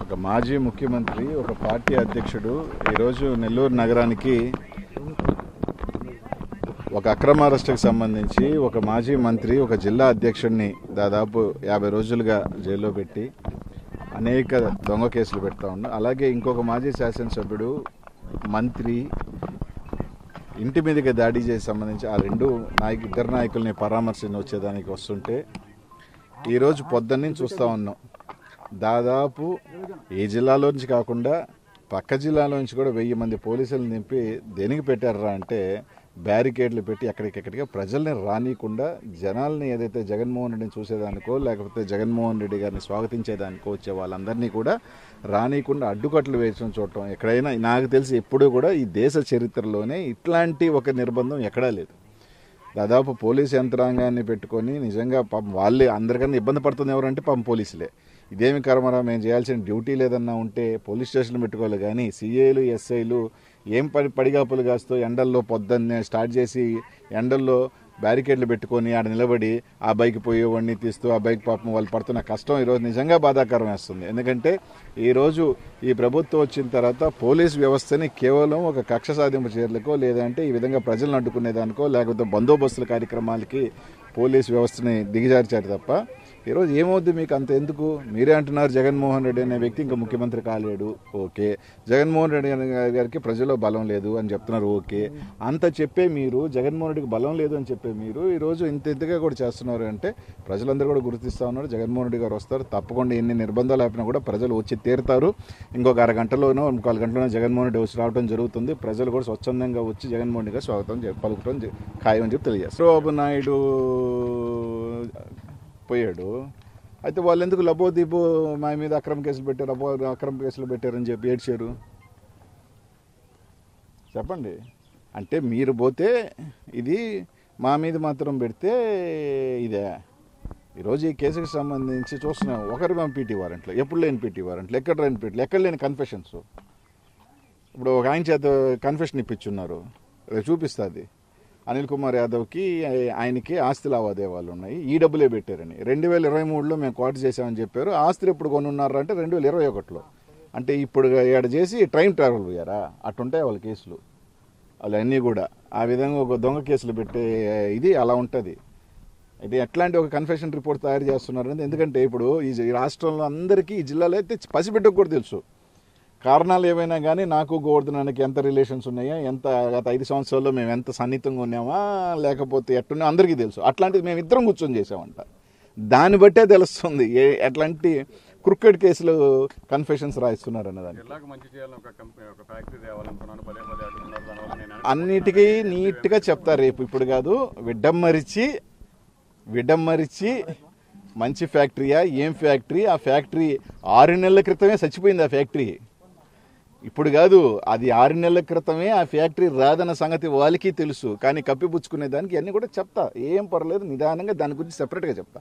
ఒక మాజీ ముఖ్యమంత్రి, ఒక పార్టీ అధ్యక్షుడు ఈరోజు నెల్లూరు నగరానికి ఒక అక్రమ అరెస్టుకు సంబంధించి ఒక మాజీ మంత్రి, ఒక జిల్లా అధ్యక్షుడిని దాదాపు 50 రోజులుగా జైల్లో పెట్టి అనేక దొంగ కేసులు పెడతా ఉన్నారు. అలాగే ఇంకొక మాజీ శాసనసభ్యుడు, మంత్రి ఇంటి మీదకి దాడి చేసి సంబంధించి ఆ ఇద్దరు నాయకుల్ని పరామర్శించి వచ్చేదానికి వస్తుంటే ఈరోజు పొద్దున్నీ చూస్తూ ఉన్నాం. దాదాపు ఈ జిల్లాలో నుంచి కాకుండా పక్క జిల్లాలో నుంచి కూడా 1000 మంది పోలీసులను నింపి దేనికి పెట్టారా అంటే బ్యారికేడ్లు పెట్టి ఎక్కడికెక్కడిగా ప్రజల్ని రానియకుండా జనాల్ని ఏదైతే జగన్మోహన్ రెడ్డిని చూసేదానికో లేకపోతే జగన్మోహన్ రెడ్డి గారిని స్వాగతించేదానికో వచ్చే వాళ్ళందరినీ కూడా రానియకుండా అడ్డుకట్లు వేయడం చూడటం ఎక్కడైనా నాకు తెలిసి ఎప్పుడూ కూడా ఈ దేశ చరిత్రలోనే ఇట్లాంటి ఒక నిర్బంధం ఎక్కడా లేదు. దాదాపు పోలీసు యంత్రాంగాన్ని పెట్టుకొని నిజంగా పాపం వాళ్ళే అందరికన్నా ఇబ్బంది పడుతుంది ఎవరంటే పాపం పోలీసులే. ఇదేమి కర్మరా, మేము చేయాల్సిన డ్యూటీ లేదన్నా ఉంటే పోలీస్ స్టేషన్లు పెట్టుకోవాలి. కానీ సిఐలు ఎస్ఐలు ఏం పడిగాపులు కాస్తూ ఎండల్లో పొద్దున్నే స్టార్ట్ చేసి ఎండల్లో బ్యారికేడ్లు పెట్టుకొని ఆడ నిలబడి ఆ బైక్ పోయేవాడిని తీస్తూ ఆ బైక్ పాపం వాళ్ళు పడుతున్న కష్టం ఈరోజు నిజంగా బాధాకరం వేస్తుంది. ఎందుకంటే ఈరోజు ఈ ప్రభుత్వం వచ్చిన తర్వాత పోలీస్ వ్యవస్థని కేవలం ఒక కక్ష సాధింపు చర్యలకో లేదంటే ఈ విధంగా ప్రజలను అడ్డుకునేదానికో లేకపోతే బందోబస్తుల కార్యక్రమాలకి పోలీస్ వ్యవస్థని దిగజార్చారు తప్ప ఈరోజు ఏమవుద్ది మీకు అంత ఎందుకు? మీరే అంటున్నారు జగన్మోహన్ రెడ్డి అనే వ్యక్తి ఇంకా ముఖ్యమంత్రి కాలేడు, ఓకే. జగన్మోహన్ రెడ్డి గారికి ప్రజల్లో బలం లేదు అని చెప్తున్నారు, ఓకే. అంత చెప్పే మీరు జగన్మోహన్ రెడ్డికి బలం లేదు అని చెప్పే మీరు ఈరోజు ఇంతగా కూడా చేస్తున్నారు అంటే ప్రజలందరూ కూడా గుర్తిస్తూ ఉన్నారు. జగన్మోహన్ రెడ్డి గారు వస్తారు, తప్పకుండా ఎన్ని నిర్బంధాలు ఆపినా కూడా ప్రజలు వచ్చి తీరుతారు. ఇంకొక అరగంటలోనో 4 గంటలోనో జగన్మోహన్ రెడ్డి వచ్చి రావడం జరుగుతుంది. ప్రజలు కూడా స్వచ్ఛందంగా వచ్చి జగన్మోహన్ రెడ్డి గారు స్వాగతం పలుకటం ఖాయం చెప్పి తెలియజేస్తారు. చంద్రబాబు నాయుడు పోయాడు, అయితే వాళ్ళు ఎందుకు లబోదీపు మా మీద అక్రమ కేసులు పెట్టారని చెప్పి ఏడ్చారు చెప్పండి. అంటే మీరు పోతే ఇది మా మీద మాత్రం పెడితే ఇదే. ఈరోజు ఈ కేసుకి సంబంధించి చూస్తున్నాం, ఒకరి మేము పీటీ వారెంట్లు, ఎప్పుడు లేని పీటీ వారెంట్లు, ఎక్కడ లేని కన్ఫెషన్స్. ఇప్పుడు ఒక ఆయన చేత కన్ఫెషన్ ఇప్పించున్నారు, చూపిస్తుంది. అనిల్ కుమార్ యాదవ్కి ఆయనకి ఆస్తి లావాదేవాళ్ళు ఉన్నాయి, ఈ డబ్బులే పెట్టారని. 2023లో మేము క్వార్టర్ చేసామని చెప్పారు. ఆస్తులు ఎప్పుడు కొనున్నారు అంటే 2021లో. అంటే ఇప్పుడు ఇక్కడ చేసి ట్రైన్ ట్రావెల్ పోయారా? అట్టుంటాయి వాళ్ళ కేసులు, అవన్నీ కూడా ఆ విధంగా ఒక దొంగ కేసులు పెట్టే ఇది అలా ఉంటుంది. ఇది ఎట్లాంటి ఒక కన్ఫెషన్ రిపోర్ట్ తయారు చేస్తున్నారు. ఎందుకంటే ఇప్పుడు ఈ రాష్ట్రంలో అందరికీ ఈ జిల్లాలో అయితే పసిబిడ్డకు కూడా తెలుసు కారణాలు ఏవైనా కానీ నాకు గోవర్ధనానికి ఎంత రిలేషన్స్ ఉన్నాయా, ఎంత గత 5 సంవత్సరాల్లో మేము ఎంత సన్నిహితంగా ఉన్నామా లేకపోతే ఎట్టున్నా అందరికీ తెలుసు. అట్లాంటిది మేము ఇద్దరం కూర్చొని చేసామంట. దాన్ని బట్టే తెలుస్తుంది ఎట్లాంటి క్రికెట్ కేసులు కన్ఫెషన్స్ రాయిస్తున్నారు అన్నదాన్ని. అన్నిటికీ నీట్గా చెప్తారు రేపు, ఇప్పుడు కాదు. విడమ్మరిచి మంచి ఫ్యాక్టరీయా ఏం ఫ్యాక్టరీ, ఆ ఫ్యాక్టరీ 6 నెలల క్రితమే చచ్చిపోయింది. ఆ ఫ్యాక్టరీ ఇప్పుడు కాదు, అది 6 నెలల క్రితమే ఆ ఫ్యాక్టరీ రాదన్న సంగతి వాళ్ళకి తెలుసు. కానీ కప్పిపుచ్చుకునే దానికి అన్నీ కూడా చెప్తా, ఏం పర్లేదు, నిదానంగా దాని గురించి సెపరేట్గా చెప్తా.